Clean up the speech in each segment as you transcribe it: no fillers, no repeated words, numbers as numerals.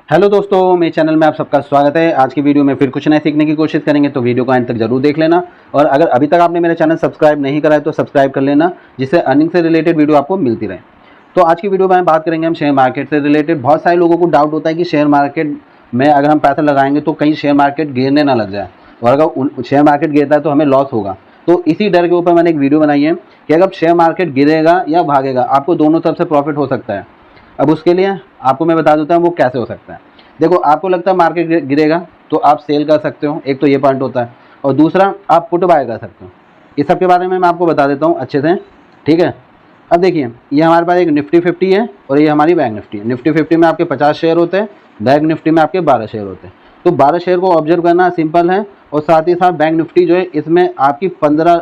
Hello दोस्तों, मेरे channel में आप सबका स्वागत है। आज की वीडियो में फिर कुछ नया सीखने की कोशिश करेंगे, तो वीडियो को अंत तक जरूर देख लेना। और अगर अभी तक आपने मेरा चैनल सब्सक्राइब नहीं करा है तो सब्सक्राइब कर लेना, जिससे अर्निंग से रिलेटेड वीडियो आपको मिलती रहे। तो आज की वीडियो में बात करेंगे हम शेयर मार्केट से रिलेटेड। बहुत सारे लोगों को डाउट होता है कि शेयर मार्केट में अगर हम पैसा लगाएंगे तो कहीं शेयर मार्केट गिरने ना लग जाए, और अगर शेयर मार्केट गिरता है तो हमें लॉस होगा। तो इसी डर के ऊपर मैंने एक वीडियो बनाई है कि अगर शेयर मार्केट गिरेगा या भागेगा, आपको दोनों तरफ से प्रॉफिट हो सकता है। अब उसके लिए आपको मैं बता देता हूँ वो कैसे हो सकता है। देखो, आपको लगता है मार्केट गिरेगा तो आप सेल कर सकते हो, एक तो ये पॉइंट होता है, और दूसरा आप पुट बाय कर सकते हो। इस सब के बारे में मैं आपको बता देता हूँ अच्छे से, ठीक है। अब देखिए, ये हमारे पास एक निफ्टी 50 है और ये हमारी बैंक निफ्टी है। निफ्टी 50 में आपके 50 शेयर होते हैं, बैंक निफ्टी में आपके 12 शेयर होते हैं। तो 12 शेयर को ऑब्जर्व करना सिंपल है। और साथ ही साथ बैंक निफ्टी जो है, इसमें आपकी 15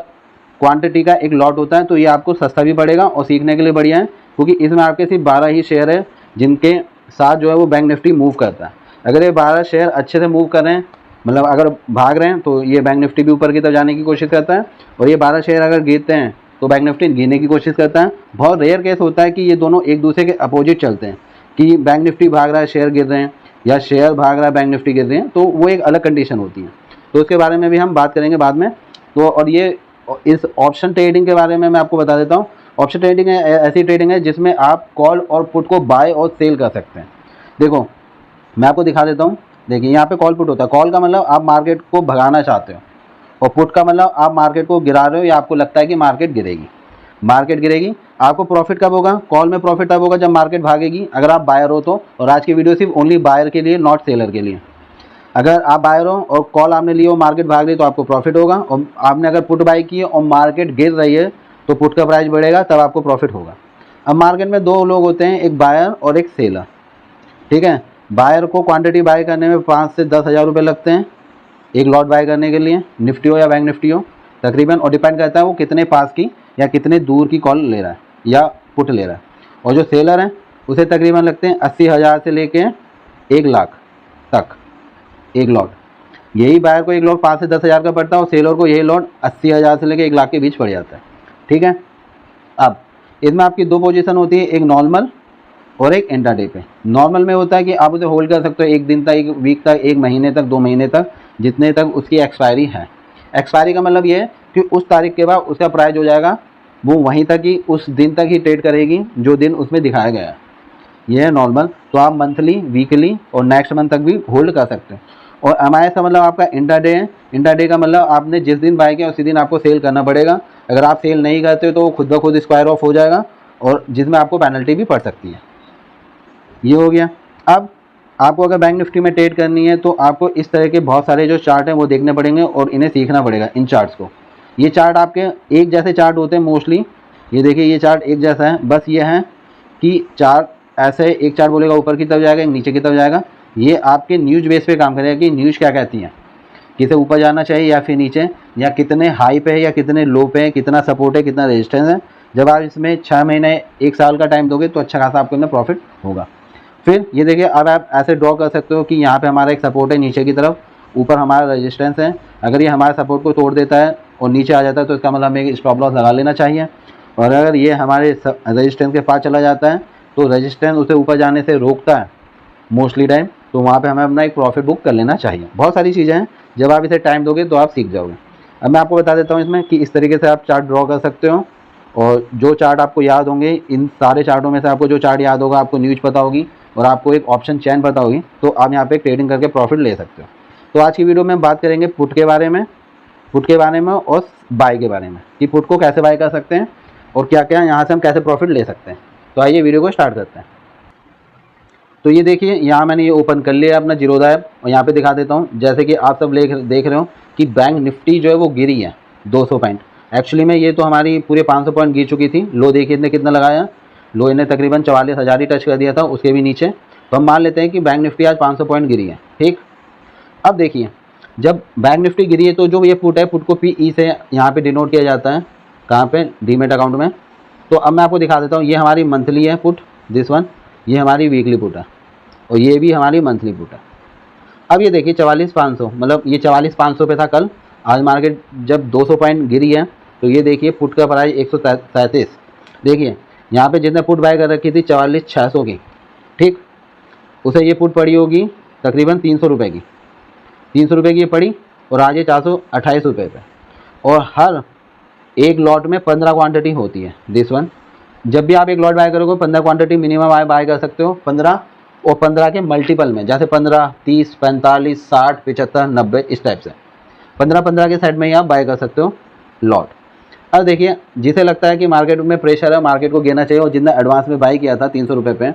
क्वांटिटी का एक लॉट होता है, तो ये आपको सस्ता भी पड़ेगा और सीखने के लिए बढ़िया है, क्योंकि इसमें आपके सिर्फ 12 ही शेयर है जिनके साथ जो है वो बैंक निफ्टी मूव करता है। अगर ये 12 शेयर अच्छे से मूव कर रहे हैं, मतलब अगर भाग रहे हैं, तो ये बैंक निफ्टी भी ऊपर की तरफ जाने की कोशिश करता है। और ये 12 शेयर अगर गिरते हैं तो बैंक निफ्टी गिरने की कोशिश करता है। बहुत रेयर केस होता है कि ये दोनों एक दूसरे के अपोजिट चलते हैं, कि बैंक निफ्टी भाग रहा है शेयर गिर रहे हैं, या शेयर भाग रहा है बैंक निफ्टी गिर रहे हैं, तो वो एक अलग कंडीशन होती है। तो उसके बारे में भी हम बात करेंगे बाद में। तो और ये इस ऑप्शन ट्रेडिंग के बारे में मैं आपको बता देता हूँ। ऑप्शन ट्रेडिंग ऐसी ट्रेडिंग है जिसमें आप कॉल और पुट को बाय और सेल कर सकते हैं। देखो, मैं आपको दिखा देता हूँ। देखिए, यहाँ पे कॉल पुट होता है। कॉल का मतलब आप मार्केट को भगाना चाहते हो, और पुट का मतलब आप मार्केट को गिरा रहे हो, या आपको लगता है कि मार्केट गिरेगी। मार्केट गिरेगी, आपको प्रॉफिट कब होगा? कॉल में प्रॉफिट तब होगा जब मार्केट भागेगी, अगर आप बायर हो तो। और आज की वीडियो सिर्फ ओनली बायर के लिए, नॉट सेलर के लिए। अगर आप बायर हो और कॉल आपने ली हो, मार्केट भाग रही, तो आपको प्रॉफिट होगा। और आपने अगर पुट बाय की है और मार्केट गिर रही है, तो पुट का प्राइस बढ़ेगा, तब आपको प्रॉफिट होगा। अब मार्केट में दो लोग होते हैं, एक बायर और एक सेलर, ठीक है। बायर को क्वांटिटी बाय करने में 5 से 10 हज़ार रुपये लगते हैं एक लॉट बाय करने के लिए, निफ्टी हो या बैंक निफ्टी हो तकरीबन। और डिपेंड करता है वो कितने पास की या कितने दूर की कॉल ले रहा है या पुट ले रहा है। और जो सेलर है उसे तकरीबन लगते हैं 80,000 से लेके 1 लाख तक एक लॉट। यही बायर को एक लॉट 5 से 10 हज़ार का पड़ता है, और सेलर को यही लॉट 80,000 से लेके 1 लाख के बीच पड़ जाता है, ठीक है। अब इसमें आपकी दो पोजीशन होती है, एक नॉर्मल और एक इंट्राडे पे। नॉर्मल में होता है कि आप उसे होल्ड कर सकते हो 1 दिन तक, 1 वीक तक, 1 महीने तक, 2 महीने तक, जितने तक उसकी एक्सपायरी है। एक्सपायरी का मतलब ये है कि उस तारीख के बाद उसका प्राइस हो जाएगा, वो वहीं तक ही, उस दिन तक ही ट्रेड करेगी जो दिन उसमें दिखाया गया है। ये है नॉर्मल। तो आप मंथली, वीकली और नेक्स्ट मंथ तक भी होल्ड कर सकते हैं। और एमआईएस का मतलब आपका इंट्राडे है। इंट्राडे का मतलब आपने जिस दिन बाय किया उसी दिन आपको सेल करना पड़ेगा। अगर आप सेल नहीं करते तो खुद ब खुद स्क्वायर ऑफ हो जाएगा, और जिसमें आपको पेनल्टी भी पड़ सकती है। ये हो गया। अब आपको अगर बैंक निफ्टी में ट्रेड करनी है तो आपको इस तरह के बहुत सारे जो चार्ट हैं वो देखने पड़ेंगे, और इन्हें सीखना पड़ेगा, इन चार्ट्स को। ये चार्ट आपके एक जैसे चार्ट होते हैं मोस्टली। ये देखिए, ये चार्ट एक जैसा है, बस ये है कि चार्ट ऐसे, एक चार्ट बोलेगा ऊपर की तरफ जाएगा, एक नीचे की तरफ जाएगा। ये आपके न्यूज बेस पे काम करेगा कि न्यूज क्या कहती है, किसे ऊपर जाना चाहिए या फिर नीचे, या कितने हाई पे है या कितने लो पे है, कितना सपोर्ट है, कितना रेजिस्टेंस है। जब आप इसमें 6 महीने 1 साल का टाइम दोगे तो अच्छा खासा आपके अंदर प्रॉफिट होगा। फिर ये देखिए, अब आप ऐसे ड्रॉ कर सकते हो कि यहाँ पे हमारा एक सपोर्ट है नीचे की तरफ, ऊपर हमारा रेजिस्टेंस है। अगर ये हमारे सपोर्ट को तोड़ देता है और नीचे आ जाता है तो इसका मतलब हमें स्टॉप लॉस लगा लेना चाहिए। और अगर ये हमारे रेजिस्टेंस के पास चला जाता है तो रेजिस्टेंस उसे ऊपर जाने से रोकता है मोस्टली टाइम, तो वहाँ पे हमें अपना एक प्रॉफिट बुक कर लेना चाहिए। बहुत सारी चीज़ें हैं, जब आप इसे टाइम दोगे तो आप सीख जाओगे। अब मैं आपको बता देता हूँ इसमें कि इस तरीके से आप चार्ट ड्रॉ कर सकते हो। और जो चार्ट आपको याद होंगे, इन सारे चार्टों में से आपको जो चार्ट याद होगा, आपको न्यूज पता होगी और आपको एक ऑप्शन चैन पता होगी, तो आप यहाँ पे ट्रेडिंग करके प्रॉफिट ले सकते हो। तो आज की वीडियो में बात करेंगे पुट के बारे में, और बाय के बारे में, कि पुट को कैसे बाय कर सकते हैं और क्या क्या यहाँ से हम कैसे प्रॉफिट ले सकते हैं। तो आइए वीडियो को स्टार्ट करते हैं। तो ये देखिए, यहाँ मैंने ये ओपन कर लिया अपना जीरोधा ऐप, और यहाँ पे दिखा देता हूँ। जैसे कि आप सब देख रहे हो कि बैंक निफ्टी जो है वो गिरी है 200 पॉइंट। एक्चुअली में ये तो हमारी पूरे 500 पॉइंट गिर चुकी थी। लो देखिए इतने कितना लगाया, लो इन्हें तकरीबन 44,000 ही टच कर दिया था, उसके भी नीचे। तो हम मान लेते हैं कि बैंक निफ्टी आज 500 पॉइंट गिरी है, ठीक। अब देखिए, जब बैंक निफ्टी गिरी है तो जो ये पुट है, पुट को PE से यहाँ पे डिनोट किया जाता है, कहाँ पे, डीमेट अकाउंट में। तो अब मैं आपको दिखा देता हूँ, ये हमारी मंथली है पुट, दिस वन, ये हमारी वीकली पुट है, और ये भी हमारी मंथली पुट है। अब ये देखिए 44,500, मतलब ये 44,500 पे था कल। आज मार्केट जब 200 पॉइंट गिरी है, तो ये देखिए पुट का प्राइस 137। देखिए यहाँ पे जितने पुट बाय कर रखी थी 44,600 की, ठीक। उसे ये पुट पड़ी होगी तकरीबन 300 रुपये की, 300 रुपये की ये पड़ी और आज ये 428 रुपये पे। और हर एक लॉट में 15 क्वांटिटी होती है दिस वन। जब भी आप एक लॉट बाय करोगे 15 क्वांटिटी मिनिमम आप बाय कर सकते हो, 15 और 15 के मल्टीपल में, जैसे 15, 30, 45, 60, 75, 90 इस टाइप से 15 के सेट में ही आप बाय कर सकते हो लॉट। अब देखिए जिसे लगता है कि मार्केट में प्रेशर है, मार्केट को गिरना चाहिए, और जितना एडवांस में बाई किया था 300 रुपये पे,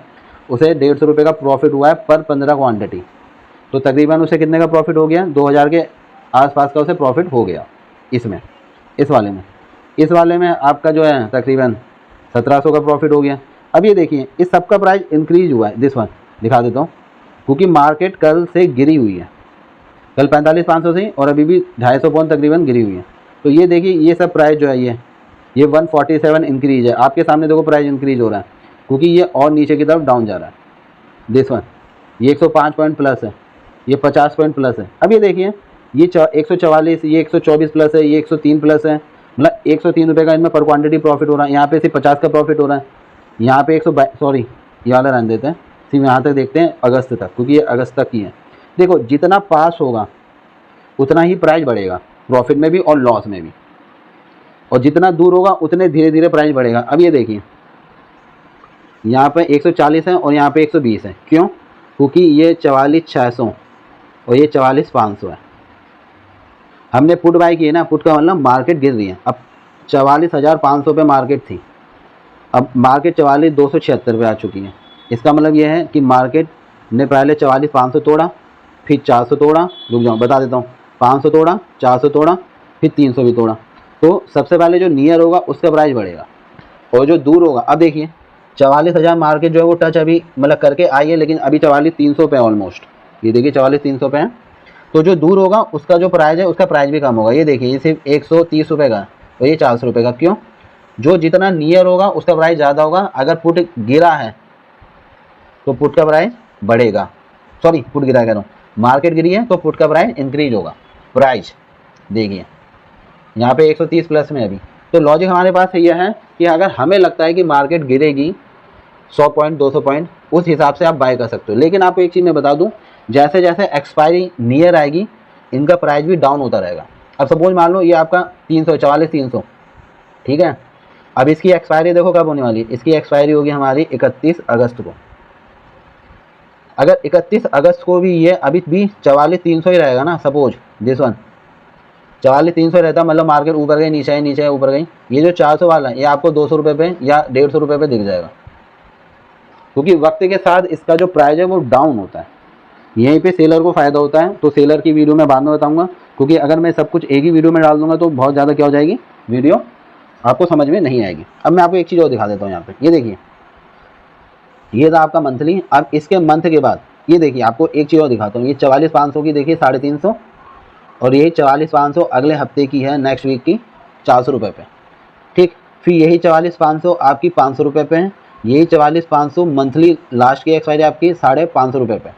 उसे 150 रुपये का प्रॉफिट हुआ है पर 15 क्वांटिटी। तो तकरीबन उसे कितने का प्रॉफिट हो गया, 2000 के आसपास का उसे प्रॉफिट हो गया इसमें, इस वाले में आपका जो है तकरीबन 1700 का प्रॉफिट हो गया। अब ये देखिए इस सब का प्राइस इंक्रीज हुआ है, दिस वन दिखा देता हूँ, क्योंकि मार्केट कल से गिरी हुई है, कल 45,500 से और अभी भी 250 पॉइंट तकरीबन गिरी हुई है। तो ये देखिए ये सब प्राइस जो है ये 147 इंक्रीज है, आपके सामने देखो प्राइस इंक्रीज हो रहा है, क्योंकि ये और नीचे की तरफ डाउन जा रहा है। दिस वन ये 105 पॉइंट प्लस है, ये 50 पॉइंट प्लस है। अब ये देखिए ये 144, ये 124 प्लस है, ये 103 प्लस है, मतलब 103 रुपये का इनमें पर क्वांटिटी प्रॉफिट हो रहा है। यहाँ पे सिर्फ 50 का प्रॉफिट हो रहा है, यहाँ पे 122, सॉरी ये वाला रहने देते हैं, सिर्फ यहाँ तक देखते हैं अगस्त तक, क्योंकि ये अगस्त तक की है। देखो जितना पास होगा उतना ही प्राइस बढ़ेगा, प्रॉफिट में भी और लॉस में भी, और जितना दूर होगा उतने धीरे धीरे प्राइस बढ़ेगा। अब ये देखिए यहाँ पे 140 है और यहाँ पे 120 है, क्यों? क्योंकि ये 44,600 और ये 44,500 है। हमने पुट बाय की है ना, पुट का मतलब मार्केट गिर रही है। अब 44,500 पे मार्केट थी, अब मार्केट 44,276 पे आ चुकी है। इसका मतलब ये है कि मार्केट ने पहले 44,500 तोड़ा, फिर 400 तोड़ा, रुक जाओ बता देता हूँ, 500 तोड़ा, 400 तोड़ा, फिर 300 भी तोड़ा। तो सबसे पहले जो नियर होगा उसका प्राइस बढ़ेगा, और जो दूर होगा, अब देखिए 44,000 मार्केट जो है वो टच अभी मतलब करके आई है, लेकिन अभी 44,300 पे ऑलमोस्ट, ये देखिए 44,300 पे है। तो जो दूर होगा उसका जो प्राइस है उसका प्राइस भी कम होगा। ये देखिए ये सिर्फ 130 रुपये का और ये 400 रुपये का, क्यों? जो जितना नियर होगा उसका प्राइस ज़्यादा होगा। अगर पुट गिरा है तो पुट का प्राइस बढ़ेगा, सॉरी पुट गिरा कह रहा हूँ, मार्केट गिरी है तो पुट का प्राइस इंक्रीज होगा। प्राइस देखिए यहाँ पे 130 प्लस में अभी। तो लॉजिक हमारे पास यह है कि अगर हमें लगता है कि मार्केट गिरेगी 100 पॉइंट 200 पॉइंट, उस हिसाब से आप बाय कर सकते हो। लेकिन आपको एक चीज़ मैं बता दूं, जैसे जैसे एक्सपायरी नियर आएगी इनका प्राइस भी डाउन होता रहेगा। अब सपोज मान लो ये आपका 44,300, ठीक है। अब इसकी एक्सपायरी देखो कब होने वाली है, इसकी एक्सपायरी होगी हमारी 31 अगस्त को। अगर 31 अगस्त को भी ये अभी भी 44,300 ही रहेगा ना, सपोज दिस वन 44,300 रहता, मतलब मार्केट ऊपर गई नीचे आई, नीचे ऊपर गई, ये जो 400 वाला है ये आपको 200 रुपये पे या 150 रुपये पे दिख जाएगा, क्योंकि वक्त के साथ इसका जो प्राइस है वो डाउन होता है। यहीं पे सेलर को फ़ायदा होता है। तो सेलर की वीडियो मैं बाद में बताऊंगा, क्योंकि अगर मैं सब कुछ एक ही वीडियो में डाल दूंगा तो बहुत ज़्यादा क्या हो जाएगी, वीडियो आपको समझ में नहीं आएगी। अब मैं आपको एक चीज़ और दिखा देता हूँ यहाँ पे, ये देखिए ये था आपका मंथली। अब इसके मंथ के बाद ये देखिए आपको एक चीज़ और दिखाता हूँ, ये 44,500 की देखिए 350, और यही 44,500 अगले हफ्ते की है, नेक्स्ट वीक की 400 रुपये पे, ठीक। फिर यही 44,500 आपकी 500 रुपये पे है, यही 44,500 मंथली लास्ट की एक्सपायरी आपकी 550 रुपये पे।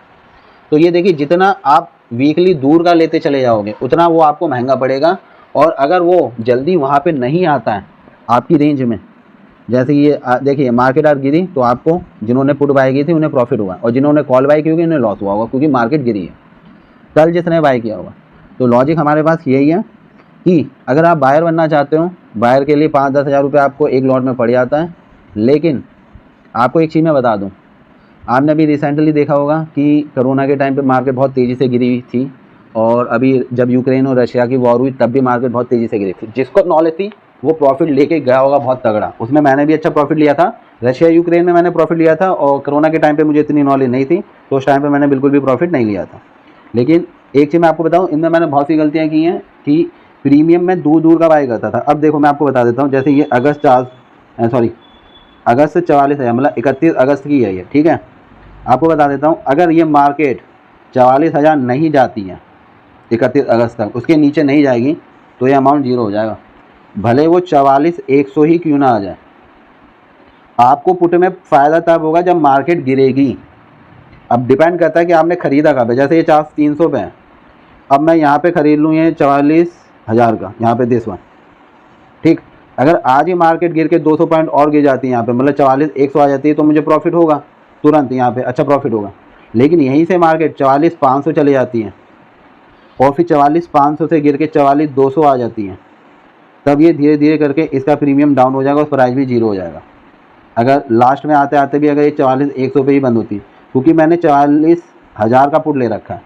तो ये देखिए जितना आप वीकली दूर का लेते चले जाओगे उतना वो आपको महंगा पड़ेगा। और अगर वो जल्दी वहाँ पे नहीं आता है आपकी रेंज में, जैसे ये देखिए मार्केट आज गिरी तो आपको जिन्होंने पुट बाय की थी उन्हें प्रॉफिट हुआ, और जिन्होंने कॉल बाय की होगी उन्हें लॉस हुआ होगा, क्योंकि मार्केट गिरी है कल जिसने बाय किया होगा। तो लॉजिक हमारे पास यही है कि अगर आप बायर बनना चाहते हो, बायर के लिए 5-10 हज़ार रुपये आपको एक लॉट में पड़ जाता है। लेकिन आपको एक चीज़ मैं बता दूं, आपने अभी रिसेंटली देखा होगा कि कोरोना के टाइम पे मार्केट बहुत तेज़ी से गिरी थी, और अभी जब यूक्रेन और रशिया की वॉर हुई तब भी मार्केट बहुत तेज़ी से गिरी थी। जिसको नॉलेज थी वो प्रॉफिट लेके गया होगा बहुत तगड़ा, उसमें मैंने भी अच्छा प्रॉफिट लिया था। रशिया यूक्रेन में मैंने प्रॉफिट लिया था, और कोरोना के टाइम पे मुझे इतनी नॉलेज नहीं थी तो उस टाइम पे मैंने बिल्कुल भी प्रॉफिट नहीं लिया था। लेकिन एक चीज़ मैं आपको बताऊं, इनमें मैंने बहुत सी गलतियां की हैं कि प्रीमियम में दूर दूर का बाय करता था। अब देखो मैं आपको बता देता हूँ, जैसे ये अगस्त 44 है, मतलब 31 अगस्त की है ये, ठीक है। आपको बता देता हूँ, अगर ये मार्केट 44,000 नहीं जाती है 31 अगस्त तक, उसके नीचे नहीं जाएगी तो ये अमाउंट जीरो हो जाएगा, भले वो 44,100 ही क्यों ना आ जाए। आपको पुट में फ़ायदा तब होगा जब मार्केट गिरेगी। अब डिपेंड करता है कि आपने ख़रीदा कब है। जैसे ये 300 पे है, अब मैं यहाँ पे ख़रीद लूँ ये 44,000 का, यहाँ पे दिस वन, ठीक। अगर आज ही मार्केट गिर के 200 पॉइंट और गिर जाती है यहाँ पे, मतलब 44,100 आ जाती है, तो मुझे प्रॉफिट होगा तुरंत यहाँ पे, अच्छा प्रॉफिट होगा। लेकिन यहीं से मार्केट 44,500 चली जाती है और फिर 44,500 से गिर के 44,200 आ जाती है, तब ये धीरे धीरे करके इसका प्रीमियम डाउन हो जाएगा और प्राइस भी जीरो हो जाएगा। अगर लास्ट में आते आते भी अगर ये 44,100 पे ही बंद होती, क्योंकि मैंने 44,000 का पुट ले रखा है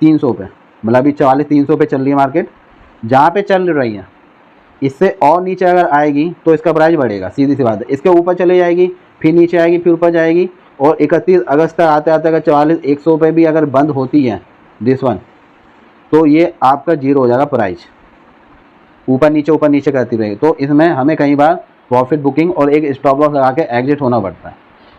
300 पे, मतलब अभी 44,300 पे चल रही है मार्केट, जहाँ पे चल रही है इससे और नीचे अगर आएगी तो इसका प्राइस बढ़ेगा, सीधी सी बात है। इसके ऊपर चले जाएगी, फिर नीचे आएगी, फिर ऊपर जाएगी, और 31 अगस्त तक आते आते अगर 44,100 पे भी अगर बंद होती है दिस वन, तो ये आपका जीरो हो जाएगा प्राइस, ऊपर नीचे करती रहेगी। तो इसमें हमें कई बार प्रॉफिट बुकिंग और एक स्टॉप लॉस लगा के एग्जिट होना पड़ता है,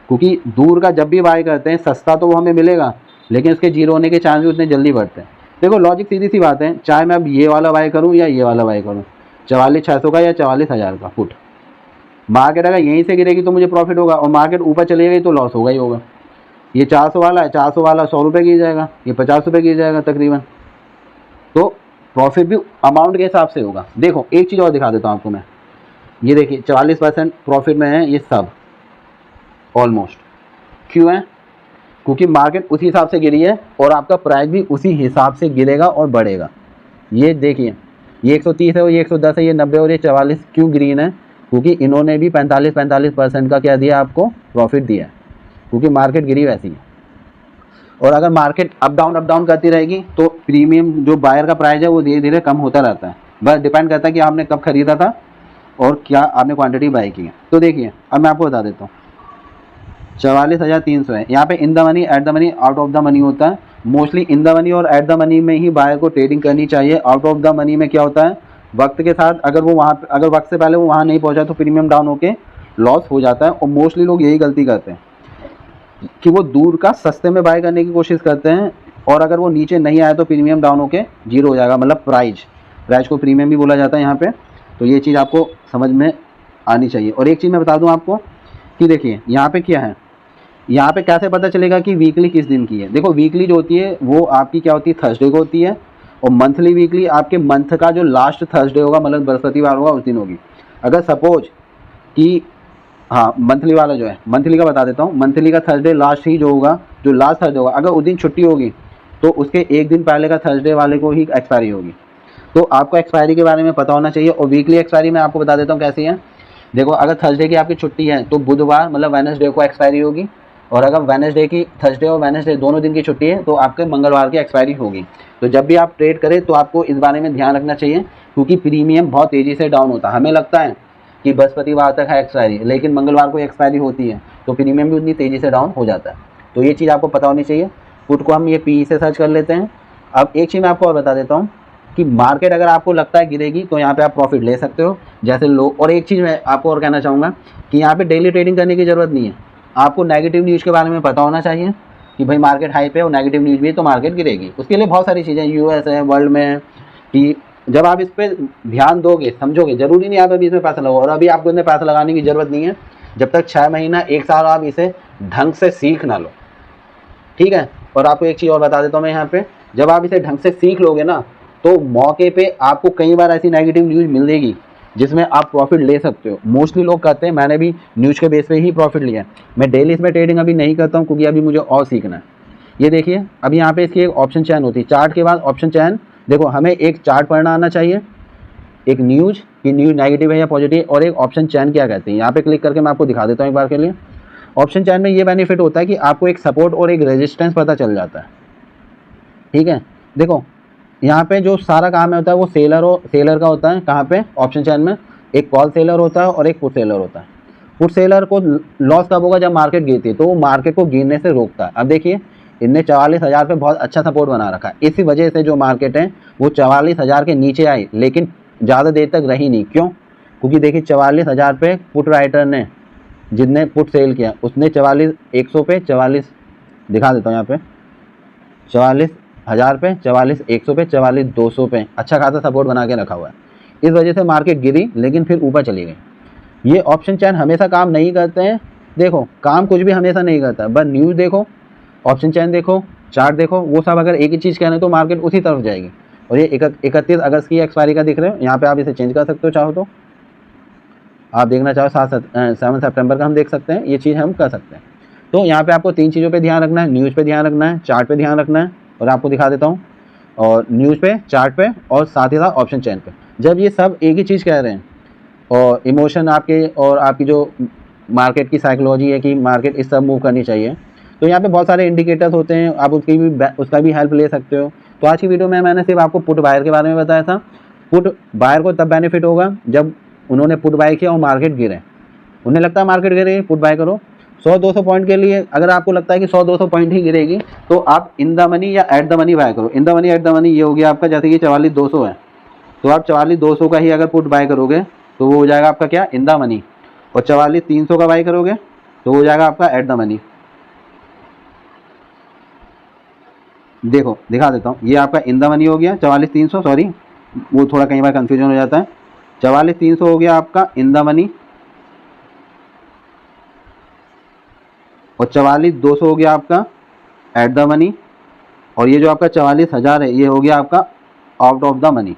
क्योंकि दूर का जब भी बाय करते हैं सस्ता तो वो हमें मिलेगा, लेकिन उसके जीरो होने के चांसेस उतने जल्दी बढ़ते हैं। देखो लॉजिक सीधी सी बात है, चाहे मैं अब ये वाला बाय करूँ या ये वाला बाय करूँ, 44,600 का या 44,000 का पुट, मार्केट अगर यहीं से गिरेगी तो मुझे प्रॉफिट होगा, और मार्केट ऊपर चली गई तो लॉस होगा ही होगा। ये 400 वाला है, 400 वाला 100 रुपये गिर जाएगा, ये 50 रुपये गिर जाएगा तकरीबन, तो प्रॉफिट भी अमाउंट के हिसाब से होगा। देखो एक चीज़ और दिखा देता हूँ आपको मैं, ये देखिए 44% प्रॉफिट में है ये सब ऑलमोस्ट। क्यों है? क्योंकि मार्केट उसी हिसाब से गिरी है और आपका प्राइस भी उसी हिसाब से गिरेगा और बढ़ेगा। ये देखिए ये 130 है और ये 110 है, ये 90 और ये 44 क्यों ग्रीन है? क्योंकि इन्होंने भी 45% का क्या दिया आपको, प्रॉफिट दिया है, क्योंकि मार्केट गिरी वैसी है। और अगर मार्केट अप डाउन करती रहेगी तो प्रीमियम जो बायर का प्राइस है वो धीरे धीरे कम होता रहता है। बस डिपेंड करता है कि आपने कब खरीदा था और क्या आपने क्वांटिटी बाई की है। तो देखिए अब मैं आपको बता देता हूँ, 44,300 है यहाँ पे in the money, at the money, out of the money होता है। मोस्टली इन द मनी और एट द मनी में ही बायर को ट्रेडिंग करनी चाहिए। आउट ऑफ द मनी में क्या होता है, वक्त के साथ अगर वो वहाँ, अगर वक्त से पहले वो वहाँ नहीं पहुँचा तो प्रीमियम डाउन होके लॉस हो जाता है। और मोस्टली लोग यही गलती करते हैं कि वो दूर का सस्ते में बाय करने की कोशिश करते हैं, और अगर वो नीचे नहीं आए तो प्रीमियम डाउन होके जीरो हो जाएगा, मतलब प्राइस को प्रीमियम भी बोला जाता है यहाँ पे। तो ये चीज़ आपको समझ में आनी चाहिए। और एक चीज़ मैं बता दूँ आपको कि देखिए यहाँ पे क्या है, यहाँ पे कैसे पता चलेगा कि वीकली किस दिन की है। देखो वीकली जो होती है वो आपकी क्या होती है, थर्सडे को होती है, और मंथली वीकली आपके मंथ का जो लास्ट थर्सडे होगा, मतलब बृहस्पतिवार होगा, उस दिन होगी। अगर सपोज कि हाँ मंथली वाला जो है, मंथली का बता देता हूँ, मंथली का थर्सडे लास्ट ही जो होगा, जो लास्ट थर्सडे होगा, अगर उस दिन छुट्टी होगी तो उसके एक दिन पहले का थर्सडे वाले को ही एक्सपायरी होगी। तो आपको एक्सपायरी के बारे में पता होना चाहिए। और वीकली एक्सपायरी मैं आपको बता देता हूँ कैसी है। देखो अगर थर्सडे की आपकी छुट्टी है तो बुधवार मतलब वेडनेसडे को एक्सपायरी होगी, और अगर वेडनेसडे की, थर्सडे और वेडनेसडे दोनों दिन की छुट्टी है तो आपके मंगलवार की एक्सपायरी होगी। तो जब भी आप ट्रेड करें तो आपको इस बारे में ध्यान रखना चाहिए, क्योंकि प्रीमियम बहुत तेज़ी से डाउन होता है। हमें लगता है कि बृहस्पतिवार तक है एक्सपायरी, लेकिन मंगलवार को एक्सपायरी होती है तो प्रीमियम भी उतनी तेज़ी से डाउन हो जाता है। तो ये चीज़ आपको पता होनी चाहिए। पुट को हम ये पी से सर्च कर लेते हैं। अब एक चीज़ मैं आपको और बता देता हूँ कि मार्केट अगर आपको लगता है गिरेगी तो यहाँ पे आप प्रॉफिट ले सकते हो जैसे लोग। और एक चीज़ मैं आपको और कहना चाहूँगा कि यहाँ पे डेली ट्रेडिंग करने की ज़रूरत नहीं है। आपको नेगेटिव न्यूज़ के बारे में पता होना चाहिए कि भाई मार्केट हाई पे और नेगेटिव न्यूज़ भी है तो मार्केट गिरेगी। उसके लिए बहुत सारी चीज़ें यूएस है, वर्ल्ड में, कि जब आप इस पर ध्यान दोगे, समझोगे, ज़रूरी नहीं आप अभी इसमें पैसा लगाओ। और अभी आपको इसमें पैसा लगाने की ज़रूरत नहीं है जब तक 6 महीना 1 साल आप इसे ढंग से सीख ना लो, ठीक है। और आपको एक चीज़ और बता देता हूँ मैं यहाँ पे, जब आप इसे ढंग से सीख लोगे ना तो मौके पे आपको कई बार ऐसी नेगेटिव न्यूज़ मिलेगी जिसमें आप प्रॉफिट ले सकते हो। मोस्टली लोग कहते हैं, मैंने भी न्यूज़ के बेस पे ही प्रॉफिट लिया है। मैं डेली इसमें ट्रेडिंग अभी नहीं करता हूँ क्योंकि अभी मुझे और सीखना है। ये देखिए अभी यहाँ पे इसकी एक ऑप्शन चैन होती है, चार्ट के बाद ऑप्शन चैन। देखो हमें एक चार्ट पढ़ना आना चाहिए, एक न्यूज़ कि न्यूज़ नेगेटिव है या पॉजिटिव, और एक ऑप्शन चैन क्या कहते हैं। यहाँ पे क्लिक करके मैं आपको दिखा देता हूँ एक बार के लिए। ऑप्शन चैन में ये बेनिफिट होता है कि आपको एक सपोर्ट और एक रेजिस्टेंस पता चल जाता है, ठीक है। देखो यहाँ पे जो सारा काम होता है वो सेलर का होता है। कहाँ पे? ऑप्शन चैन में एक कॉल सेलर होता है और एक पुट सेलर होता है। पुट सेलर को लॉस कब होगा? जब मार्केट गिरती है, तो वो मार्केट को गिरने से रोकता है। अब देखिए इनने 44,000 पे बहुत अच्छा सपोर्ट बना रखा है। इसी वजह से जो मार्केट है वो 44,000 के नीचे आई, लेकिन ज़्यादा देर तक रही नहीं। क्यों? क्योंकि देखिए 44,000 पे पुट राइटर ने, जिसने पुट सेल किया, उसने 44,100 पे 44 दिखा देता हूँ यहाँ पे, 44,000 पे, 44,100 पे, 44,200 पे अच्छा खासा सपोर्ट बना के रखा हुआ है। इस वजह से मार्केट गिरी लेकिन फिर ऊपर चली गई। ये ऑप्शन चैन हमेशा काम नहीं करते हैं। देखो काम कुछ भी हमेशा नहीं करता, बस न्यूज़ देखो, ऑप्शन चैन देखो, चार्ट देखो, वो सब अगर एक ही चीज़ कहने तो मार्केट उसी तरफ जाएगी। और ये 31 अगस्त की एक्सपायरी का दिख रहे हो, यहाँ पे आप इसे चेंज कर सकते हो, चाहो तो आप देखना चाहो 7 सितंबर का हम देख सकते हैं। ये चीज़ हम कर सकते हैं, तो यहाँ पे आपको 3 चीज़ों पे ध्यान रखना है, न्यूज़ पे ध्यान रखना है, चार्ट पे ध्यान रखना है, और आपको दिखा देता हूँ, और न्यूज़ पे, चार्ट पे, और साथ ही साथ ऑप्शन चेन पे। जब ये सब एक ही चीज़ कह रहे हैं और इमोशन आपके और आपकी जो मार्केट की साइकोलॉजी है कि मार्केट इस तरह मूव करनी चाहिए, तो यहाँ पे बहुत सारे इंडिकेटर्स होते हैं, आप उसका भी हेल्प ले सकते हो। तो आज की वीडियो में मैंने सिर्फ आपको पुट बायर के बारे में बताया था। पुट बायर को तब बेनिफिट होगा जब उन्होंने पुट बाय किया और मार्केट गिरे, उन्हें लगता है मार्केट गिरेगी, पुट बाय करो। 100-200 पॉइंट के लिए अगर आपको लगता है कि 100-200 पॉइंट ही गिरेगी, तो आप इन द मनी या एट द मनी बाय करो। In the money, at the money ये हो गया आपका, जैसे कि 44,200 है, तो आप 44,200 का ही अगर पुट बाय करोगे तो वो हो जाएगा आपका क्या, इन द मनी। और 44,300 का बाय करोगे तो हो जाएगा आपका एट द मनी। देखो दिखा देता हूँ, ये आपका इन द मनी हो गया 44,300, सॉरी वो थोड़ा कई बार कंफ्यूजन हो जाता है। 44,300 हो गया आपका इन द मनी, और 44,200 हो गया आपका एट द मनी, और ये जो आपका 44,000 है ये हो गया आपका आउट ऑफ द मनी।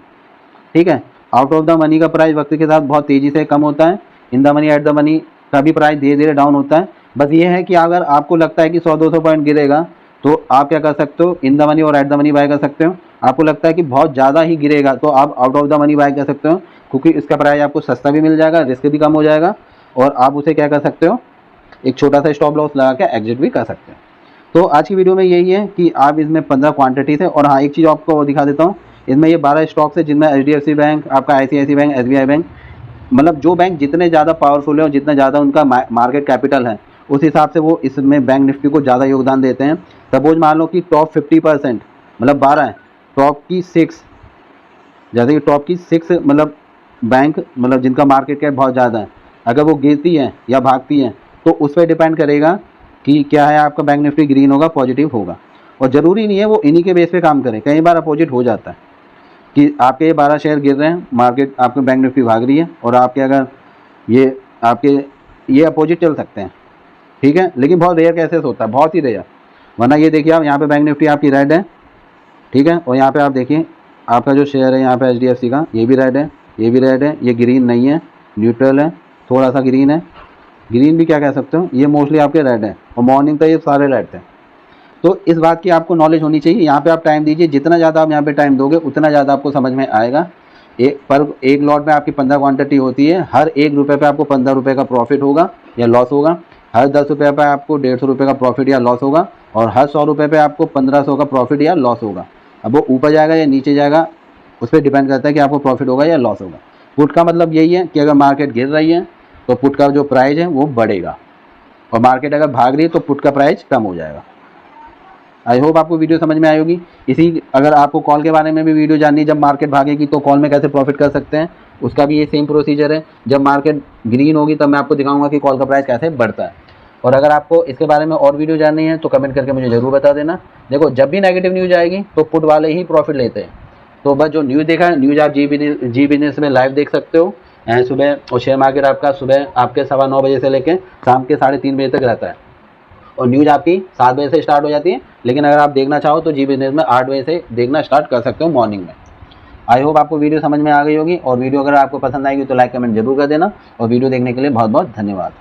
ठीक है, आउट ऑफ द मनी का प्राइस वक्त के साथ बहुत तेज़ी से कम होता है, in the money, at the money का भी प्राइस धीरे धीरे डाउन होता है। बस ये है कि अगर आपको लगता है कि 100-200 पॉइंट गिरेगा तो आप क्या कर सकते हो, इन द मनी और एट द मनी बाय कर सकते हो। आपको लगता है कि बहुत ज़्यादा ही गिरेगा तो आप out of the money by कर सकते हो, क्योंकि इसका प्राइस आपको सस्ता भी मिल जाएगा, रिस्क भी कम हो जाएगा, और आप उसे क्या कर सकते हो, एक छोटा सा स्टॉप लॉस लगा के एग्जिट भी कर सकते हैं। तो आज की वीडियो में यही है कि आप इसमें 15 क्वांटिटी थे। और हाँ, एक चीज़ आपको दिखा देता हूँ, इसमें ये 12 स्टॉक्स है जिनमें HDFC बैंक, आपका ICICI बैंक, SBI बैंक, मतलब जो बैंक जितने ज़्यादा पावरफुल है और जितना ज़्यादा उनका मार्केट कैपिटल है उस हिसाब से वो इसमें बैंक निफ्टी को ज़्यादा योगदान देते हैं। सपोज मान लो कि टॉप 50%, मतलब 12 है, टॉप की 6, जैसे कि टॉप की 6 मतलब बैंक, मतलब जिनका मार्केट कैप बहुत ज़्यादा है, अगर वो गिरती हैं या भागती हैं तो उस पर डिपेंड करेगा कि क्या है, आपका बैंक निफ्टी ग्रीन होगा, पॉजिटिव होगा। और ज़रूरी नहीं है वो इन्हीं के बेस पे काम करें, कई बार अपोजिट हो जाता है कि आपके ये 12 शेयर गिर रहे हैं, मार्केट आपके बैंक निफ्टी भाग रही है, और आपके अगर ये आपके ये अपोजिट चल सकते हैं। ठीक है, लेकिन बहुत रेयर केसेस होता है, बहुत ही रेयर। वरना ये देखिए आप, यहाँ पे बैंक निफ्टी आपकी रेड है, ठीक है, और यहाँ पे आप देखिए आपका जो शेयर है यहाँ पे HDFC का, ये भी रेड है, ये भी रेड है, ये ग्रीन नहीं है, न्यूट्रल है, थोड़ा सा ग्रीन है, ग्रीन भी क्या कह सकते हो, ये मोस्टली आपके रेड है, और मॉर्निंग तक ये सारे रेड थे। तो इस बात की आपको नॉलेज होनी चाहिए। यहाँ पे आप टाइम दीजिए, जितना ज़्यादा आप यहाँ पे टाइम दोगे उतना ज़्यादा आपको समझ में आएगा। एक लॉट में आपकी 15 क्वांटिटी होती है, हर 1 रुपये पे आपको 15 रुपये का प्रॉफिट होगा या लॉस होगा, हर 10 रुपये पे आपको 150 रुपये का प्रॉफिट या लॉस होगा, और हर 100 रुपये पे आपको 1500 का प्रॉफिट या लॉस होगा। अब वो ऊपर जाएगा या नीचे जाएगा उस पर डिपेंड करता है कि आपको प्रॉफिट होगा या लॉस होगा। पुट का मतलब यही है कि अगर मार्केट गिर रही है तो पुट का जो प्राइस है वो बढ़ेगा, और मार्केट अगर भाग रही है तो पुट का प्राइस कम हो जाएगा। आई होप आपको वीडियो समझ में आएगी। अगर आपको कॉल के बारे में भी वीडियो जाननी है, जब मार्केट भागेगी तो कॉल में कैसे प्रॉफिट कर सकते हैं, उसका भी ये सेम प्रोसीजर है। जब मार्केट ग्रीन होगी तब मैं आपको दिखाऊंगा कि कॉल का प्राइस कैसे बढ़ता है। और अगर आपको इसके बारे में और वीडियो जाननी है तो कमेंट करके मुझे ज़रूर बता देना। देखो, जब भी नेगेटिव न्यूज़ आएगी तो पुट वाले ही प्रॉफिट लेते हैं। तो बस जो न्यूज़ देखा है, न्यूज़ आप जी बिजनेस में लाइव देख सकते हो सुबह, और शेयर मार्केट आपका सुबह आपके 9:15 बजे से लेकर शाम के 3:30 बजे तक रहता है, और न्यूज़ आपकी 7 बजे से स्टार्ट हो जाती है। लेकिन अगर आप देखना चाहो तो जी बिजनेस में 8 बजे से देखना स्टार्ट कर सकते हो मॉर्निंग में। आई होप आपको वीडियो समझ में आ गई होगी, और वीडियो अगर आपको पसंद आएगी तो लाइक कमेंट जरूर कर देना, और वीडियो देखने के लिए बहुत बहुत धन्यवाद।